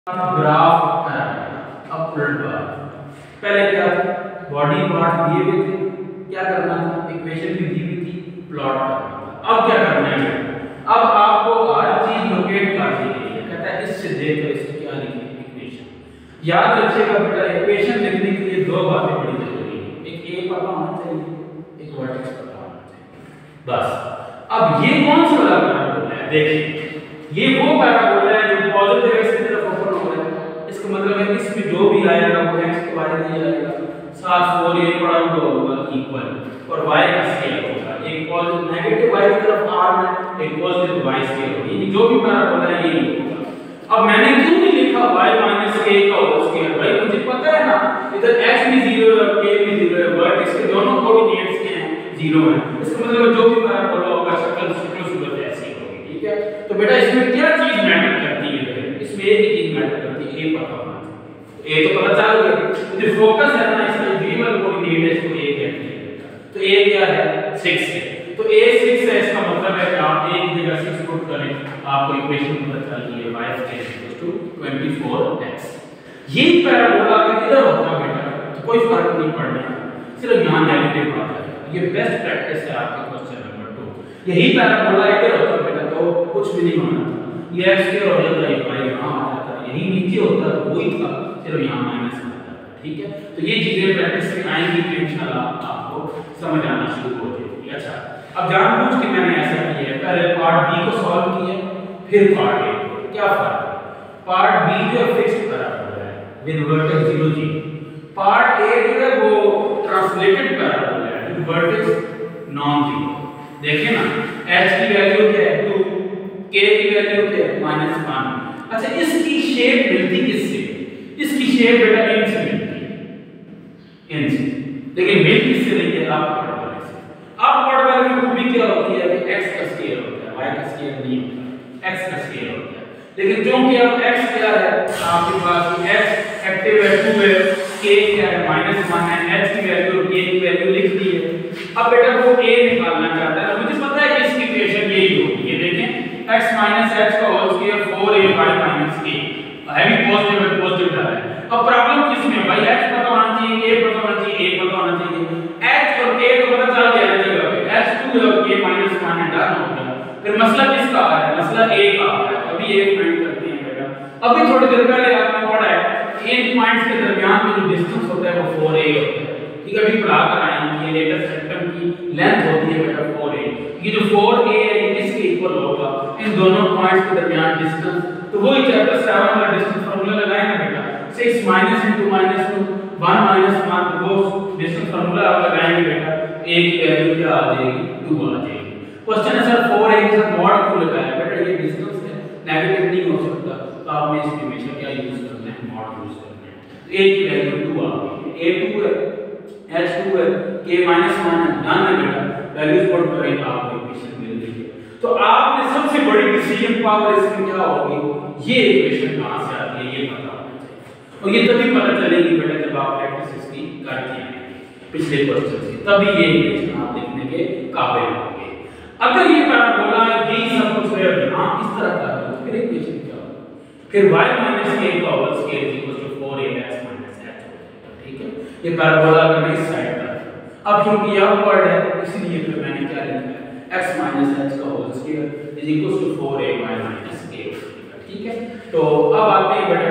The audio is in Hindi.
Graph parabola. अब उलट बात, पहले क्या था, बॉडी पार्ट दिए हुए थे, क्या करना था, इक्वेशन भी दी हुई थी, प्लॉट करना था। अब क्या करना है, अब आपको हर चीज लोकेट करनी है। कहता है इससे देखकर इससे क्या लिखनी है, इक्वेशन। याद रखिएगा बेटा, इक्वेशन लिखने के लिए दो बातें बड़ी जरूरी है, एक ए पता होना चाहिए, एक वर्टेक्स पता होना चाहिए, बस। अब ये कौन सा वाला पैराबोला है, देखिए ये वो पैराबोला है जो पॉजिटिव एक्स की तरफ ओपन हो रहा है। इसका मतलब है इसमें जो भी आएगा वो एक्स के बारे में आएगा, साथ 4a पड़ा हुआ होगा इक्वल, और y का स्केल होगा, एक पॉजिटिव नेगेटिव y की तरफ r में, एक पॉजिटिव y स्केल होगा, यानी जो भी पैराबोला है यही होगा। अब मैंने क्यों नहीं लिखा y - k का होल स्केल, भाई मुझे पता है ना इधर x भी 0 है और k भी 0 है, वर्टेक्स के दोनों कोऑर्डिनेट्स के हैं 0 है, इसका मतलब जो भी पैराबोला होगा शक्ल सूरत ऐसी होगी, ठीक है। तो बेटा इसमें क्या चीज मैटर करती है, इसमें एक ही चीज मैटर करती है, a पता होना चाहिए। a तो पता चल गया, जो फोकस है ना इसका वेरिएबल कोऑर्डिनेट है, इसको a कहते हैं। तो a क्या है, 6 है, तो a 6 है, इसका मतलब है कि आप a की जगह 6 पुट करें, आपको इक्वेशन पता चल गई है, y = 24x। ये पैराबोला अगर इधर होता बेटा तो कोई फर्क नहीं पड़ना, सिर्फ यहां नेगेटिव आ जाएगा। ये बेस्ट प्रैक्टिस है आपके क्वेश्चन नंबर 2। यही पैराबोला इधर होता बेटा तो कुछ भी नहीं होना था, ये x स्क्वायर हो जाता है, y यहां आ जाता है, यही नीचे होता है वही था, सिर्फ यहां माइनस आ जाता है, ठीक है। तो ये चीजें प्रैक्टिस में आएंगी तो इंशाल्लाह आपको समझ आना शुरू हो जाएगी। अच्छा, अब जानबूझ के मैंने ऐसा किया है, पहले पार्ट बी को सॉल्व किया, फिर पार्ट ए। क्या फर्क है, पार्ट बी जो फिक्स्ड पैराबोला है विद वर्टेक्स 0 0, पार्ट ए जो है वो ट्रांसलेटेड पैराबोला है विद वर्टेक्स नॉन 0। देखिए ना h की वैल्यू क्या है 2, k की वैल्यू क्या है -1। अच्छा, इसकी शेप मिलती किससे, इसकी शेप बेटा इन से मिलती है, इन से, लेकिन मिल किससे रही है, अपवर्ड वाले से। अपवर्ड वाले की खूबी क्या होती है कि x का स्केल होता है, y का स्केल नहीं होता, x का स्केल होता है। लेकिन क्योंकि अब x क्या है आपके पास, x एक्टिव है 2 है, k क्या है -1 है, h की वैल्यू और k की वैल्यू लिख दी है। अब बेटा वो a निकालना चाहता है, मुझे पता है कि इसकी इक्वेशन यही होगी, ये देखें x - h का whole square 4ay - k, heavy positive है, पॉजिटिव जा रहा है। अब प्रॉब्लम किसमें है भाई, h पता होना चाहिए, k पता होना चाहिए, a पता होना चाहिए, h और k तो पता चल गया जगह पे, h 2 है और k -1 है, डन हो गया। फिर मसला किसका आ रहा है, मसला a का आ रहा है, अभी a फाइंड करते हैं बेटा। अभी थोड़ी देर पहले आपने पढ़ा है इन पॉइंट्स के दरमियान में जो डिस्टेंस होता है वो 4a होता है, ठीक है। अभी पढ़ा कर आए हैं, ये लेटेस्ट सेक्टर की लेंथ होती है बेटा 4a, ये जो 4a है ये किसके इक्वल होगा, इन दोनों पॉइंट्स के दरमियान डिस्टेंस। तो वही चैप्टर 7 वाला डिस्टेंस फार्मूला लगाए ना बेटा, 6 - (-2) 1 - 1 वो डिस्टेंस फार्मूला आप लगाएंगे बेटा, a की वैल्यू क्या आ जाएगी 2 आ जाएगी। क्वेश्चन है सर 4a के साथ मॉड क्यों लगाया, बेटा ये डिस्टेंस है, नेगेटिव नहीं हो सकता, तो आपने इसमें हमेशा क्या यूज करना है, मॉड यूज करना है। तो a की वैल्यू 2 आ गई, a 2 है, h 2 है, k - 1 है, डन है बेटा, वैल्यूज पुट करें आपको इक्वेशन मिल गई है। तो आपने सबसे बड़ी डिसीजन पावर इसमें क्या होगी, ये इक्वेशन कहां से आती है ये पता होना चाहिए, और ये तभी पता चलेगी बेटा जब आप प्रैक्टिस इसकी करते हैं पिछले क्वेश्चन से, तभी ये इक्वेशन आप लिखने के काबिल होंगे। अगर ये पैराबोला यही सब कुछ है यहां इस तरह का तो फिर इक्वेशन क्या होगा, फिर y - k का होल स्क्वायर 4ax - h, ठीक है। ये पैराबोला अगर इस साइड का, अब क्योंकि ये अपवर्ड है इसलिए फिर मैंने क्या लिखा है x - h का होल स्क्वायर = 4ay - k, ठीक है। तो अब आते हैं बेटा